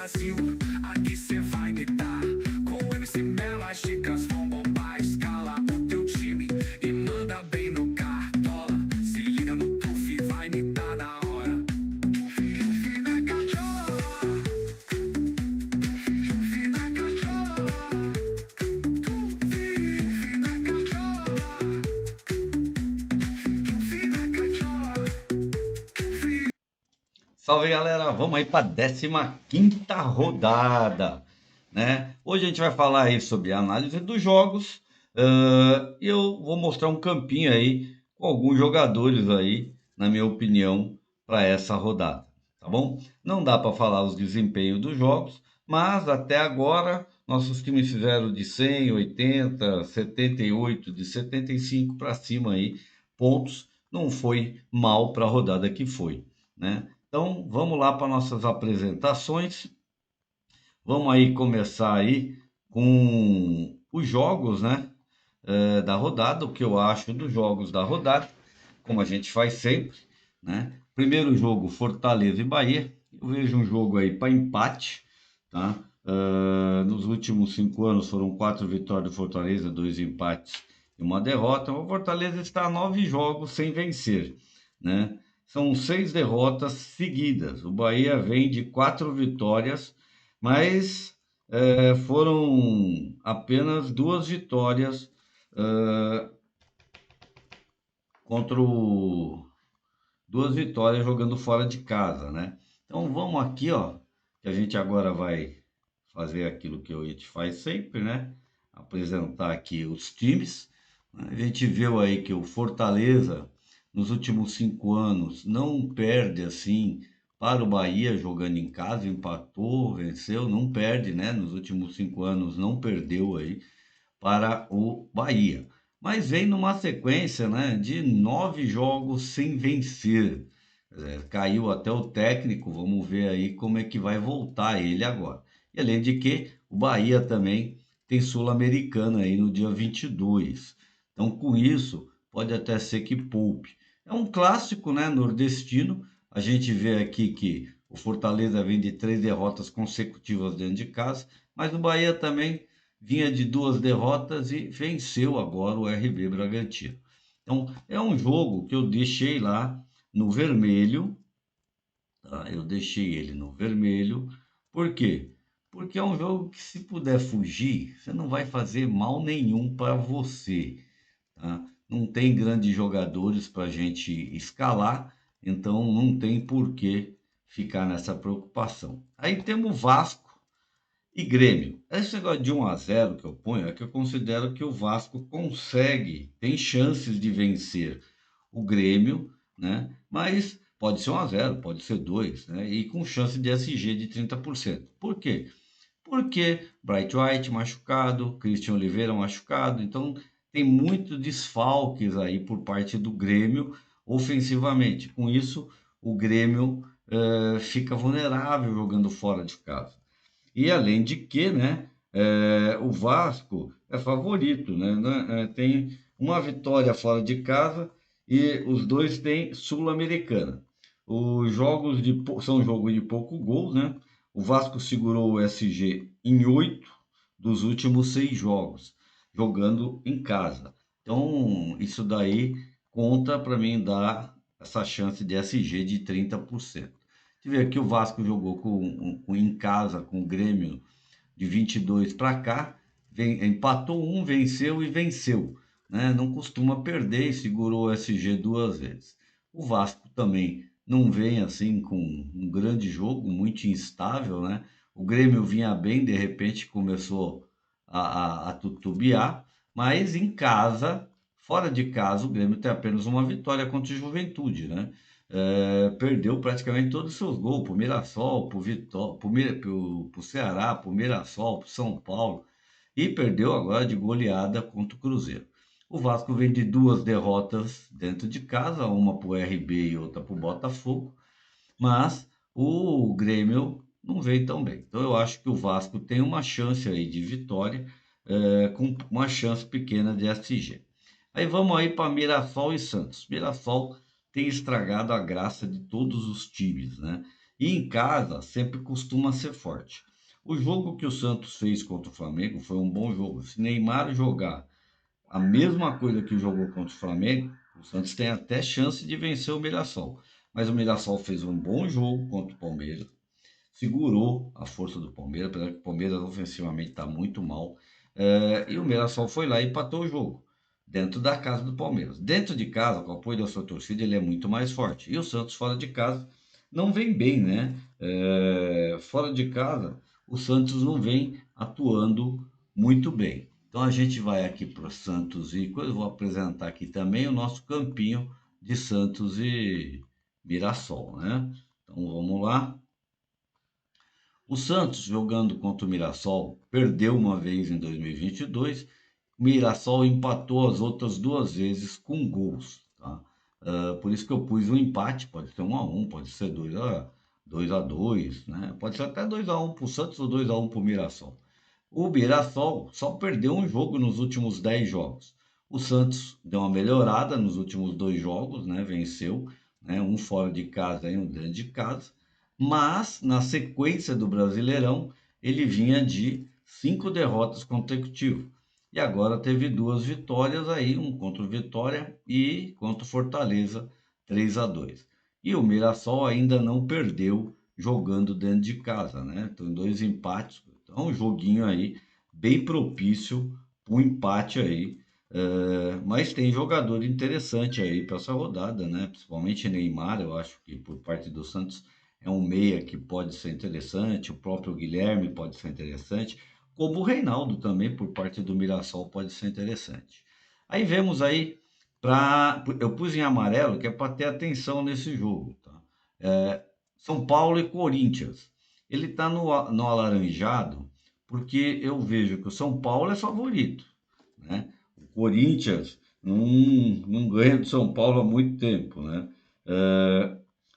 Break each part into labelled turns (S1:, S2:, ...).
S1: Brasil, aqui cê vai me dar. Com o MC Mela, as dicas vão bombar. Escala o teu time e manda bem no cartola. Se liga no Tuf, vai me dar na hora. Tuf na cachola, Tuf na cachola, Tuf na cachola, Tuf na cachola.
S2: Salve galera, vamos aí para a 15ª rodada, né? Hoje a gente vai falar aí sobre a análise dos jogos, e eu vou mostrar um campinho aí com alguns jogadores aí, na minha opinião, para essa rodada, tá bom? Não dá para falar os desempenhos dos jogos, mas até agora nossos times fizeram de 100, 80, 78, de 75 para cima aí pontos, não foi mal para a rodada que foi, né? Então, vamos lá para nossas apresentações. Vamos aí começar aí com os jogos, né, da rodada, o que eu acho dos jogos da rodada, como a gente faz sempre, né? Primeiro jogo, Fortaleza e Bahia. Eu vejo um jogo aí para empate, tá? Nos últimos 5 anos foram 4 vitórias do Fortaleza, 2 empates e uma derrota. O Fortaleza está a 9 jogos sem vencer, né? São 6 derrotas seguidas. O Bahia vem de 4 vitórias, mas foram apenas 2 vitórias eh, contra o 2 vitórias jogando fora de casa, né? Então vamos aqui, ó, que a gente agora vai fazer aquilo que a gente faz sempre, né? Apresentar aqui os times. A gente viu aí que o Fortaleza, nos últimos 5 anos, não perde assim para o Bahia jogando em casa, empatou, venceu, não perde, né? Nos últimos 5 anos não perdeu aí para o Bahia. Mas vem numa sequência, né, de 9 jogos sem vencer. Caiu até o técnico, vamos ver aí como é que vai voltar ele agora. E além de que o Bahia também tem Sul-Americana aí no dia 22. Então, com isso, pode até ser que poupe. É um clássico, né, nordestino. A gente vê aqui que o Fortaleza vem de 3 derrotas consecutivas dentro de casa, mas o Bahia também vinha de 2 derrotas e venceu agora o RB Bragantino. Então, é um jogo que eu deixei lá no vermelho, tá? Eu deixei ele no vermelho. Por quê? Porque é um jogo que, se puder fugir, você não vai fazer mal nenhum para você, tá? Não tem grandes jogadores para a gente escalar, então não tem por que ficar nessa preocupação. Aí temos Vasco e Grêmio. Esse negócio de 1-0 que eu ponho é que eu considero que o Vasco consegue, tem chances de vencer o Grêmio, né? Mas pode ser 1-0, pode ser 2, né? E com chance de SG de 30%. Por quê? Porque Bright White machucado, Christian Oliveira machucado, então tem muitos desfalques aí por parte do Grêmio ofensivamente. Com isso, o Grêmio fica vulnerável jogando fora de casa. E além de que, né, o Vasco é favorito, né? Tem uma vitória fora de casa e os dois têm Sul-Americana. Os jogos são jogos de pouco gol, né? O Vasco segurou o SG em 8 dos últimos 6 jogos, jogando em casa. Então, isso daí conta para mim dar essa chance de SG de 30%. Você vê que o Vasco jogou em casa com o Grêmio de 22 para cá, empatou venceu e venceu, né? Não costuma perder e segurou o SG 2 vezes. O Vasco também não vem assim com um grande jogo, muito instável, né? O Grêmio vinha bem, de repente começou a tutubiar, mas em casa, fora de casa, o Grêmio tem apenas uma vitória contra o Juventude, né? Perdeu praticamente todos os seus gols para o Mirassol, para o Ceará, para o Mirassol, para o São Paulo, e perdeu agora de goleada contra o Cruzeiro. O Vasco vem de 2 derrotas dentro de casa, uma para o RB e outra para o Botafogo, mas o Grêmio não vem tão bem. Então eu acho que o Vasco tem uma chance aí de vitória, com uma chance pequena de SG. Aí vamos aí para Mirassol e Santos. Mirassol tem estragado a graça de todos os times, né? E em casa sempre costuma ser forte. O jogo que o Santos fez contra o Flamengo foi um bom jogo. Se Neymar jogar a mesma coisa que jogou contra o Flamengo, o Santos tem até chance de vencer o Mirassol. Mas o Mirassol fez um bom jogo contra o Palmeiras, segurou a força do Palmeiras, apesar que o Palmeiras ofensivamente está muito mal. E o Mirassol foi lá e empatou o jogo, dentro da casa do Palmeiras. Dentro de casa, com o apoio da sua torcida, ele é muito mais forte. E o Santos, fora de casa, não vem bem, né? Fora de casa, o Santos não vem atuando muito bem. Então a gente vai aqui para o Santos e eu vou apresentar aqui também o nosso campinho de Santos e Mirassol, né? Então vamos lá. O Santos, jogando contra o Mirassol, perdeu uma vez em 2022. O Mirassol empatou as outras duas vezes com gols. Tá? Por isso que eu pus um empate, pode ser 1-1, pode ser 2-2, né? Pode ser até 2-1 para o Santos ou 2-1 para o Mirassol. O Mirassol só perdeu um jogo nos últimos 10 jogos. O Santos deu uma melhorada nos últimos dois jogos, né? Venceu, né? Um fora de casa e um dentro de casa. Mas na sequência do Brasileirão, ele vinha de 5 derrotas consecutivas. E agora teve duas vitórias aí, um contra o Vitória e contra o Fortaleza, 3-2. E o Mirassol ainda não perdeu jogando dentro de casa, né? Então, dois empates. Então, um joguinho aí bem propício para um empate aí. Mas tem jogador interessante aí para essa rodada, né? Principalmente Neymar, eu acho que por parte do Santos é um meia que pode ser interessante, o próprio Guilherme pode ser interessante, como o Reinaldo também por parte do Mirassol pode ser interessante. Aí vemos aí eu pus em amarelo que é para ter atenção nesse jogo, tá? São Paulo e Corinthians. Ele está no alaranjado porque eu vejo que o São Paulo é favorito, né? O Corinthians não ganha do São Paulo há muito tempo, né?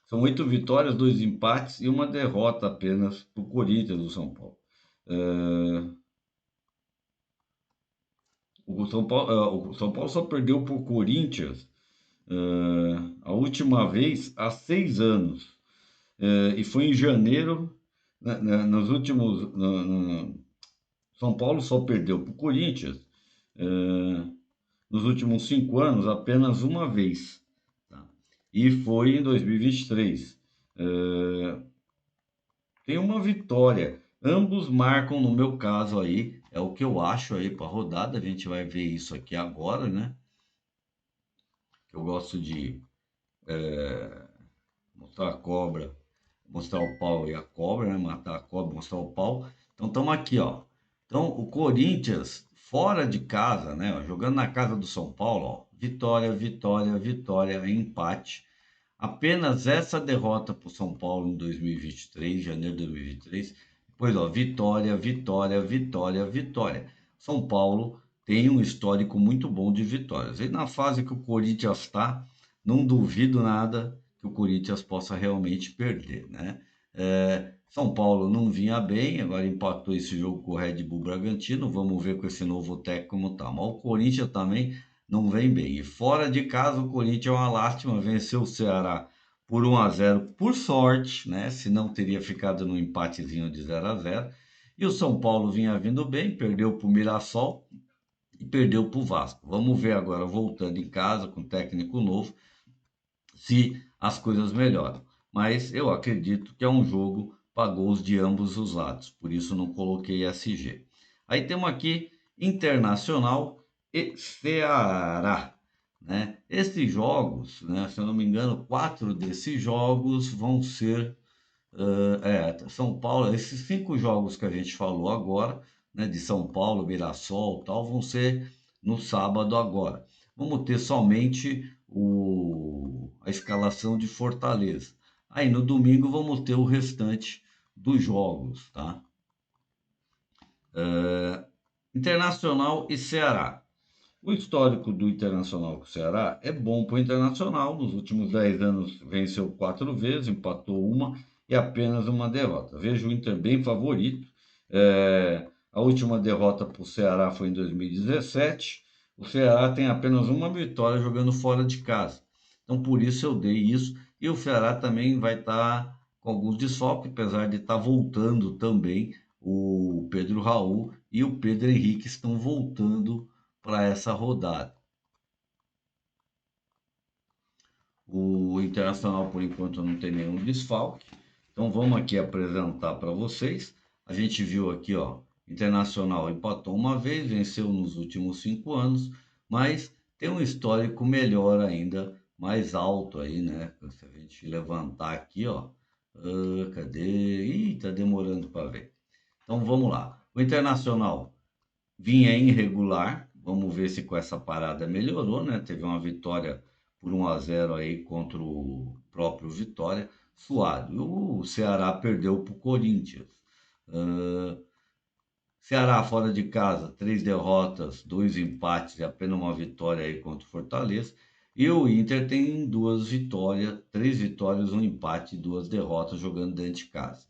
S2: São 8 vitórias, 2 empates e uma derrota apenas para o Corinthians do São Paulo. O São Paulo só perdeu para o Corinthians a última vez há 6 anos. E foi em janeiro, nos últimos. São Paulo só perdeu para o Corinthians nos últimos 5 anos apenas uma vez. Tá? E foi em 2023. Tem uma vitória. Ambos marcam, no meu caso aí, é o que eu acho aí para a rodada. A gente vai ver isso aqui agora, né? Eu gosto de mostrar a cobra, mostrar o pau e a cobra, né? Matar a cobra, mostrar o pau. Então estamos aqui, ó. Então o Corinthians fora de casa, né? Ó, jogando na casa do São Paulo, ó, vitória, vitória, vitória, empate. Apenas essa derrota para o São Paulo em 2023, janeiro de 2023. Depois, ó, vitória, vitória, vitória, vitória. São Paulo tem um histórico muito bom de vitórias. E na fase que o Corinthians está, não duvido nada que o Corinthians possa realmente perder, né? São Paulo não vinha bem, agora empatou esse jogo com o Red Bull Bragantino. Vamos ver com esse novo técnico como tá. Mas o Corinthians também não vem bem. E fora de casa, o Corinthians é uma lástima, venceu o Ceará por 1-0, por sorte, né? Senão teria ficado no empatezinho de 0-0. E o São Paulo vinha vindo bem, perdeu para o Mirassol e perdeu para o Vasco. Vamos ver agora, voltando em casa com técnico novo, se as coisas melhoram. Mas eu acredito que é um jogo para gols de ambos os lados, por isso não coloquei SG. Aí temos aqui Internacional e Ceará, né? Esses jogos, né, se eu não me engano, 4 desses jogos vão ser São Paulo. Esses 5 jogos que a gente falou agora, né, de São Paulo, Mirassol, tal, vão ser no sábado agora. Vamos ter somente a escalação de Fortaleza. Aí no domingo vamos ter o restante dos jogos, tá? Internacional e Ceará. O histórico do Internacional com o Ceará é bom para o Internacional. Nos últimos 10 anos venceu 4 vezes, empatou uma e apenas uma derrota. Vejo o Inter bem favorito. A última derrota para o Ceará foi em 2017. O Ceará tem apenas uma vitória jogando fora de casa. Então por isso eu dei isso. E o Ceará também vai estar com alguns desfalques, apesar de estar voltando também o Pedro Raul e o Pedro Henrique estão voltando para essa rodada. O Internacional, por enquanto, não tem nenhum desfalque. Então, vamos aqui apresentar para vocês. A gente viu aqui, ó, Internacional empatou uma vez, venceu nos últimos 5 anos, mas tem um histórico melhor ainda, mais alto aí, né? Se a gente levantar aqui, ó, cadê? Ih, tá demorando para ver. Então, vamos lá. O Internacional vinha irregular. Vamos ver se com essa parada melhorou, né? Teve uma vitória por 1-0 aí contra o próprio Vitória, suado. E o Ceará perdeu para o Corinthians. Uh, Ceará fora de casa, 3 derrotas, 2 empates e apenas uma vitória aí contra o Fortaleza. E o Inter tem 2 vitórias, 3 vitórias, 1 empate e 2 derrotas jogando dentro de casa.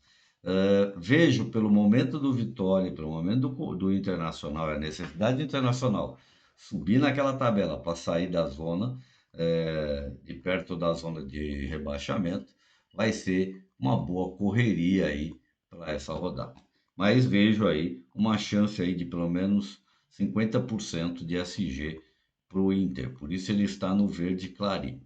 S2: Vejo pelo momento do Vitória, pelo momento do Internacional, a necessidade do Internacional subir naquela tabela para sair da zona, de perto da zona de rebaixamento, vai ser uma boa correria aí para essa rodada. Mas vejo aí uma chance aí de pelo menos 50% de SG para o Inter, por isso ele está no verde clarinho.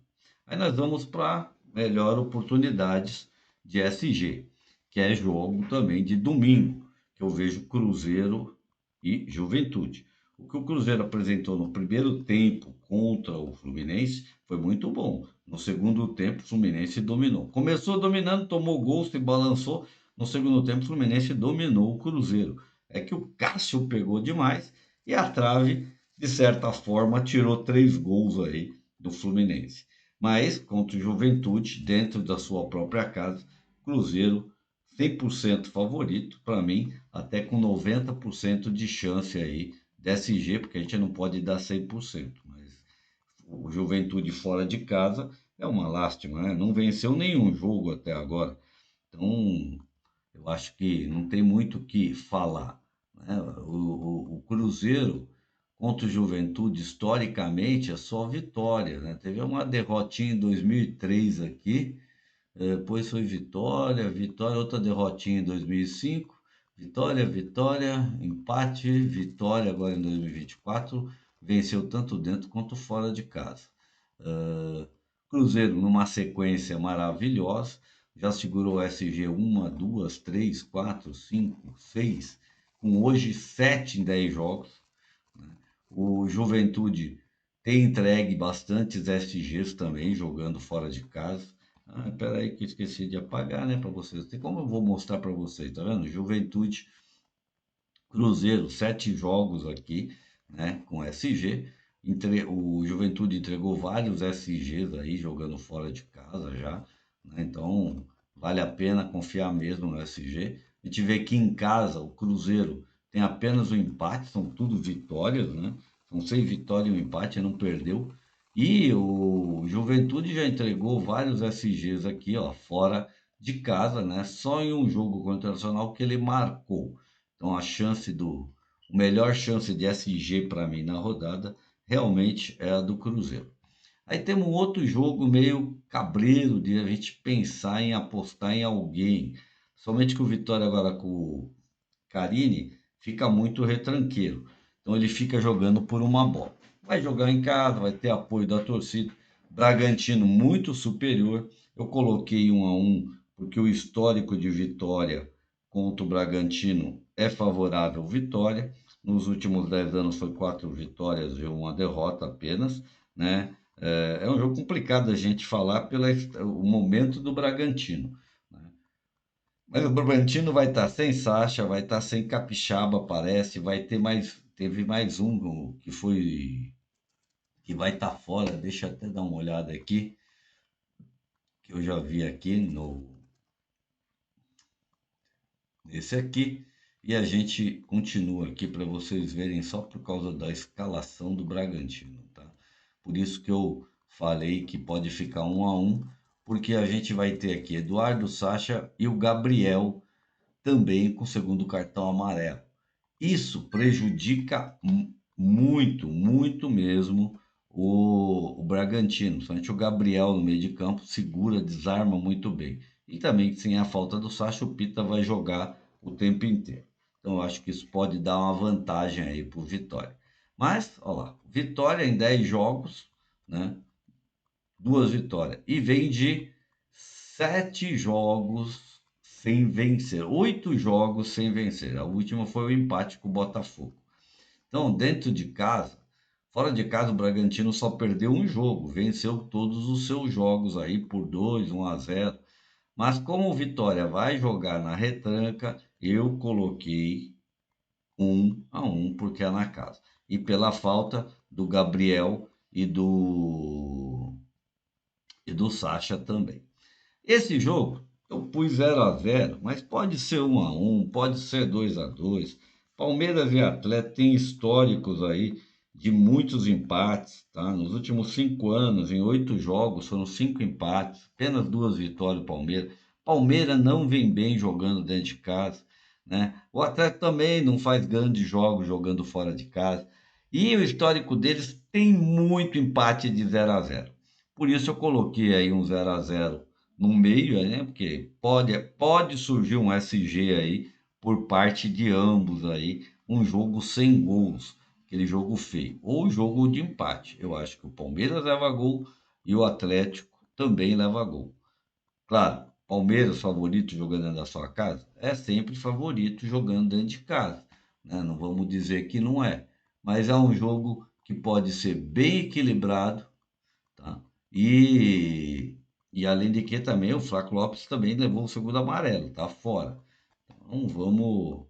S2: Aí nós vamos para melhor oportunidades de SG, que é jogo também de domingo, que eu vejo Cruzeiro e Juventude. O que o Cruzeiro apresentou no primeiro tempo contra o Fluminense foi muito bom. No segundo tempo, o Fluminense dominou. Começou dominando, tomou gol, se balançou. No segundo tempo, o Fluminense dominou o Cruzeiro. É que o Cássio pegou demais e a trave, de certa forma, tirou 3 gols aí do Fluminense. Mas contra o Juventude, dentro da sua própria casa, Cruzeiro 100% favorito, para mim, até com 90% de chance aí de SG, porque a gente não pode dar 100%, mas o Juventude fora de casa é uma lástima, né? Não venceu nenhum jogo até agora. Então, eu acho que não tem muito o que falar, né? O Cruzeiro contra o Juventude, historicamente, é só vitória, né? Teve uma derrotinha em 2003 aqui, depois foi vitória, vitória, outra derrotinha em 2005, vitória, vitória, empate, vitória agora em 2024, venceu tanto dentro quanto fora de casa. Cruzeiro numa sequência maravilhosa, já segurou o SG uma, duas, três, quatro, cinco, seis, com hoje 7 em 10 jogos. O Juventude tem entregue bastantes SGs também, jogando fora de casa. Ah, peraí que eu esqueci de apagar, né, para vocês. Tem como eu vou mostrar para vocês, tá vendo? Juventude, Cruzeiro, 7 jogos aqui, né, com SG. O Juventude entregou vários SGs aí, jogando fora de casa já, né? Então, vale a pena confiar mesmo no SG. A gente vê que em casa o Cruzeiro tem apenas um empate, são tudo vitórias, né? São 6 vitórias e um empate, não perdeu. E o Juventude já entregou vários SGs aqui, ó, fora de casa, né? Só em um jogo contra o Internacional que ele marcou. Então o melhor chance de SG para mim na rodada realmente é a do Cruzeiro. Aí temos um outro jogo meio cabreiro de a gente pensar em apostar em alguém. Somente que o Vitória agora com o Carille fica muito retranqueiro. Então ele fica jogando por uma bola. Vai jogar em casa, vai ter apoio da torcida. Bragantino muito superior. Eu coloquei 1-1 porque o histórico de Vitória contra o Bragantino é favorável ao Vitória. Nos últimos 10 anos foi 4 vitórias e uma derrota apenas, né? É um jogo complicado a gente falar pelo momento do Bragantino. Mas o Bragantino vai estar sem Sacha, vai estar sem Capixaba, parece, vai ter mais, teve mais um que vai estar fora. Deixa eu até dar uma olhada aqui, que eu já vi aqui no nesse aqui, e a gente continua aqui para vocês verem só por causa da escalação do Bragantino, tá? Por isso que eu falei que pode ficar 1-1, porque a gente vai ter aqui Eduardo Sacha e o Gabriel também com segundo cartão amarelo. Isso prejudica muito, muito mesmo o Bragantino. Principalmente o Gabriel no meio de campo segura, desarma muito bem. e também sem a falta do Sacha, o Pita vai jogar o tempo inteiro. Então eu acho que isso pode dar uma vantagem aí para o Vitória. Mas, olha lá, Vitória em 10 jogos, né? 2 vitórias. E vem de 7 jogos sem vencer. 8 jogos sem vencer. A última foi o empate com o Botafogo. Então, dentro de casa, fora de casa, o Bragantino só perdeu um jogo. Venceu todos os seus jogos aí por 2, 1-0. Mas como o Vitória vai jogar na retranca, eu coloquei 1-1 porque é na casa. E pela falta do Gabriel e do Sacha também. Esse jogo eu pus 0-0, mas pode ser 1-1, pode ser 2-2. Palmeiras e Atlético têm históricos aí de muitos empates, tá? Nos últimos 5 anos, em 8 jogos, foram 5 empates, apenas 2 vitórias do Palmeiras. Palmeiras não vem bem jogando dentro de casa, né? O Atlético também não faz grandes jogos jogando fora de casa. E o histórico deles tem muito empate de 0-0. Por isso eu coloquei aí um 0-0 no meio, né? Porque pode surgir um SG aí por parte de ambos aí, um jogo sem gols, aquele jogo feio, ou jogo de empate. Eu acho que o Palmeiras leva gol e o Atlético também leva gol. Claro, Palmeiras favorito jogando dentro da sua casa é sempre favorito jogando dentro de casa, né? Não vamos dizer que não é, mas é um jogo que pode ser bem equilibrado, tá? E além de que também o Flaco Lopes também levou o segundo amarelo, tá fora. Então vamos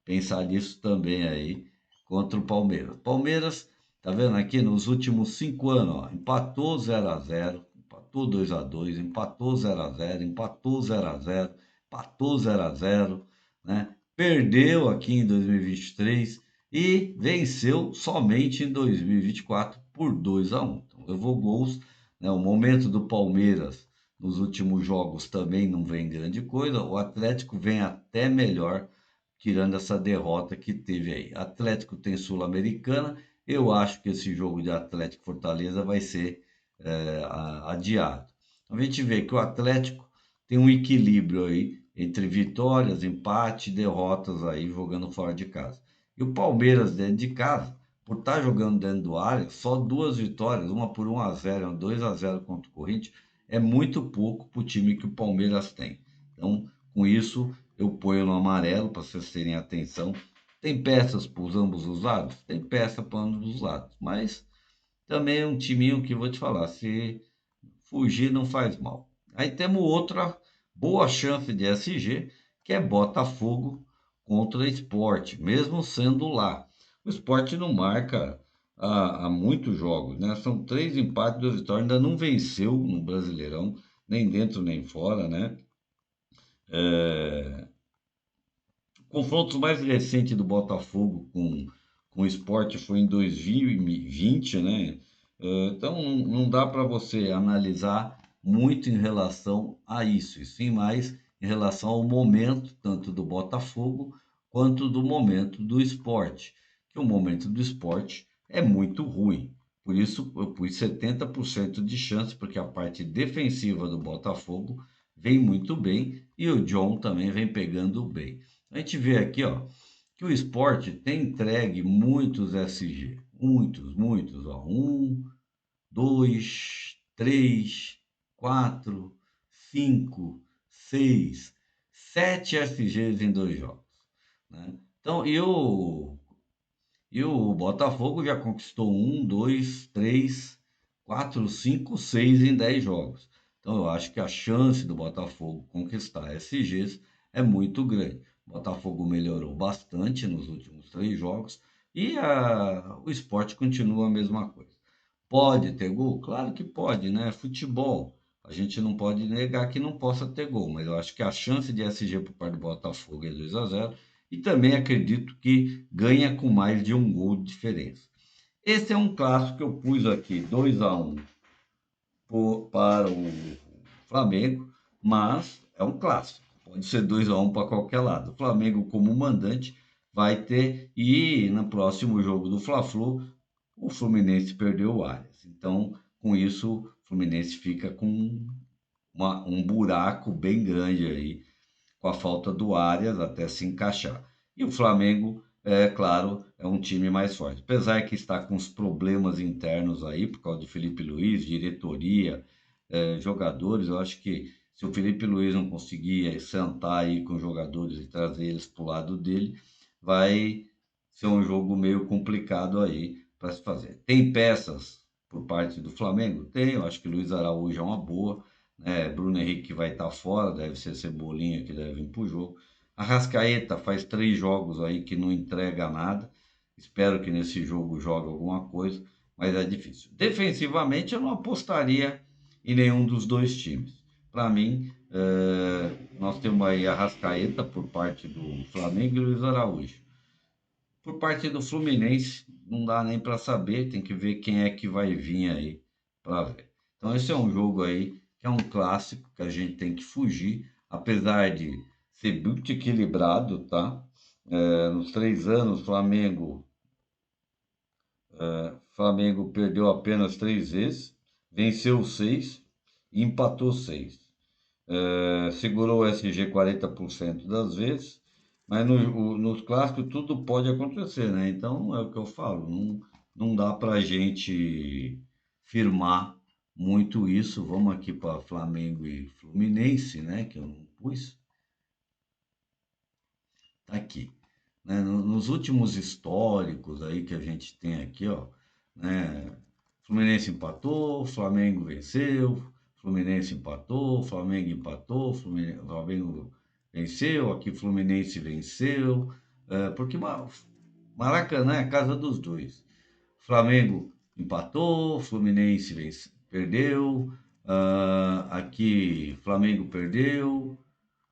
S2: pensar nisso também aí contra o Palmeiras. Palmeiras, tá vendo aqui nos últimos 5 anos, ó, empatou 0-0, empatou 2-2, empatou 0-0, empatou 0-0, empatou 0-0, né? Perdeu aqui em 2023 e venceu somente em 2024 por 2-1. Então levou gols, né? O momento do Palmeiras nos últimos jogos também não vem grande coisa. O Atlético vem até melhor, tirando essa derrota que teve aí. Atlético tem Sul-Americana. Eu acho que esse jogo de Atlético Fortaleza vai ser adiado. A gente vê que o Atlético tem um equilíbrio aí entre vitórias, empate e derrotas aí jogando fora de casa. E o Palmeiras dentro de casa, por estar jogando dentro do área, só 2 vitórias, uma por 1-0, uma 2-0 contra o Corinthians, é muito pouco para o time que o Palmeiras tem. Então, com isso, eu ponho no amarelo para vocês terem atenção. Tem peças para ambos os lados? Tem peça para ambos os lados, mas também é um timinho que vou te falar, se fugir não faz mal. Aí temos outra boa chance de SG, que é Botafogo contra Sport, mesmo sendo lá. O Sport não marca há muitos jogos, né? São 3 empates, 2 vitórias, ainda não venceu no Brasileirão, nem dentro nem fora, né? É, confrontos mais recentes do Botafogo com o Sport foi em 2020, né? Então não dá para você analisar muito em relação a isso, e sim mais em relação ao momento, tanto do Botafogo quanto do momento do Sport, que o momento do Sport é muito ruim. Por isso eu pus 70% de chance, porque a parte defensiva do Botafogo vem muito bem e o John também vem pegando bem. A gente vê aqui, ó, que o Sport tem entregue muitos SG, muitos, muitos, ó, 2, 3, 4, 5, 6, 7 SGs em 2 jogos, né? Então, e o Botafogo já conquistou 1, 2, 3, 4, 5, 6 em 10 jogos. Então eu acho que a chance do Botafogo conquistar SGs é muito grande. O Botafogo melhorou bastante nos últimos 3 jogos e o Sport continua a mesma coisa. Pode ter gol? Claro que pode, né? Futebol. A gente não pode negar que não possa ter gol, mas eu acho que a chance de SG por parte do Botafogo é 2-0 e também acredito que ganha com mais de um gol de diferença. Esse é um clássico que eu pus aqui, 2-1 para o Flamengo, mas é um clássico. Pode ser 2-1 para qualquer lado. O Flamengo, como mandante, vai ter. E no próximo jogo do Fla-Flu, o Fluminense perdeu o Allianz. Então, com isso, o Fluminense fica com um buraco bem grande aí com a falta do Arias até se encaixar. E o Flamengo, é claro, é um time mais forte. Apesar que está com os problemas internos aí, por causa do Felipe Luiz, diretoria, jogadores, eu acho que se o Felipe Luiz não conseguir sentar aí com os jogadores e trazer eles para o lado dele, vai ser um jogo meio complicado aí para se fazer. Tem peças por parte do Flamengo? Tem, eu acho que Luiz Araújo é uma boa. Bruno Henrique vai estar fora, deve ser Cebolinha que deve vir para o jogo. Arrascaeta faz 3 jogos aí que não entrega nada. Espero que nesse jogo jogue alguma coisa, mas é difícil. Defensivamente, eu não apostaria em nenhum dos dois times. Para mim, nós temos aí Arrascaeta por parte do Flamengo e Luiz Araújo. Por parte do Fluminense, não dá nem para saber, tem que ver quem é que vai vir aí para ver. Então esse é um jogo aí que é um clássico que a gente tem que fugir, apesar de ser muito equilibrado, tá? Nos 3 anos, Flamengo perdeu apenas 3 vezes, venceu 6 e empatou 6. Segurou o SG 40% das vezes, mas nos clássicos tudo pode acontecer, né? Então é o que eu falo, não dá para a gente firmar muito isso. Vamos aqui para Flamengo e Fluminense, né? Que eu não pus. Tá aqui. Né? Nos últimos históricos aí que a gente tem aqui, ó, né? Fluminense empatou, Flamengo venceu, Fluminense empatou, Flamengo empatou, Flamengo venceu, aqui Fluminense venceu, porque Maracanã é a casa dos dois. Flamengo empatou, Fluminense perdeu, aqui Flamengo perdeu,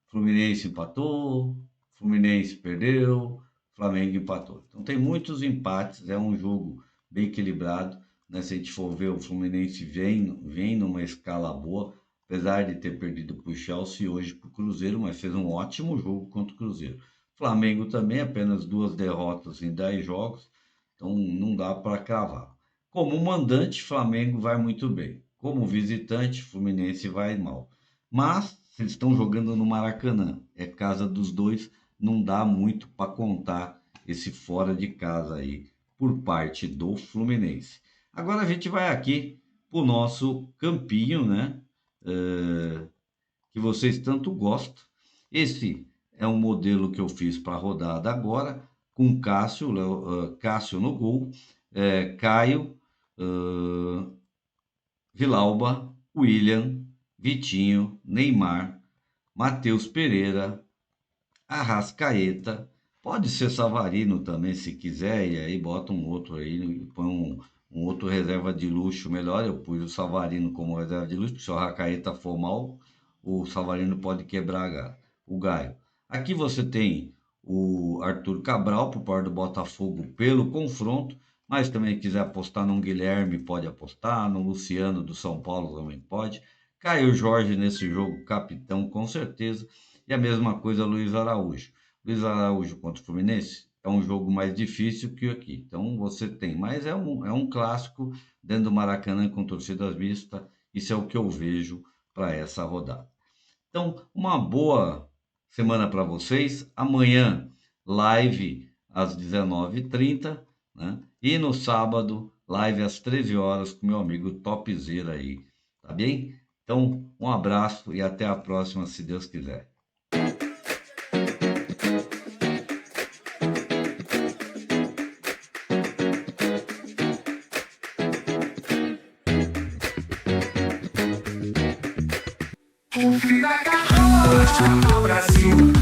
S2: Fluminense empatou, Fluminense perdeu, Flamengo empatou. Então tem muitos empates, é um jogo bem equilibrado, né? Se a gente for ver, o Fluminense vem numa escala boa, apesar de ter perdido para o Chelsea hoje para o Cruzeiro, mas fez um ótimo jogo contra o Cruzeiro. Flamengo também, apenas 2 derrotas em 10 jogos, então não dá para cravar. Como mandante, Flamengo vai muito bem. Como visitante, Fluminense vai mal. Mas se eles estão jogando no Maracanã, é casa dos dois, não dá muito para contar esse fora de casa aí por parte do Fluminense. Agora a gente vai aqui para o nosso campinho, né? Que vocês tanto gostam. Esse é um modelo que eu fiz para a rodada agora, com Cássio, Cássio no gol, Caio, Vilauba, William, Vitinho, Neymar, Matheus Pereira, Arrascaeta, pode ser Savarino também se quiser, e aí bota um outro aí, põe um outro reserva de luxo melhor. Eu pus o Savarino como reserva de luxo, se o Arrascaeta for mal, o Savarino pode quebrar o galho. Aqui você tem o Arthur Cabral, por parte do Botafogo, pelo confronto, mas também quiser apostar num Guilherme, pode apostar, no Luciano do São Paulo também pode. Caio Jorge nesse jogo, capitão, com certeza. E a mesma coisa Luiz Araújo. Luiz Araújo contra o Fluminense é um jogo mais difícil que aqui. Então você tem, mas é um clássico dentro do Maracanã com torcidas mistas. Isso é o que eu vejo para essa rodada. Então, uma boa semana para vocês. Amanhã, live às 19h30, né? E no sábado, live às 13 horas com meu amigo Topzera aí. Tá bem? Então, um abraço e até a próxima, se Deus quiser.
S1: Vira a carroça, Brasil.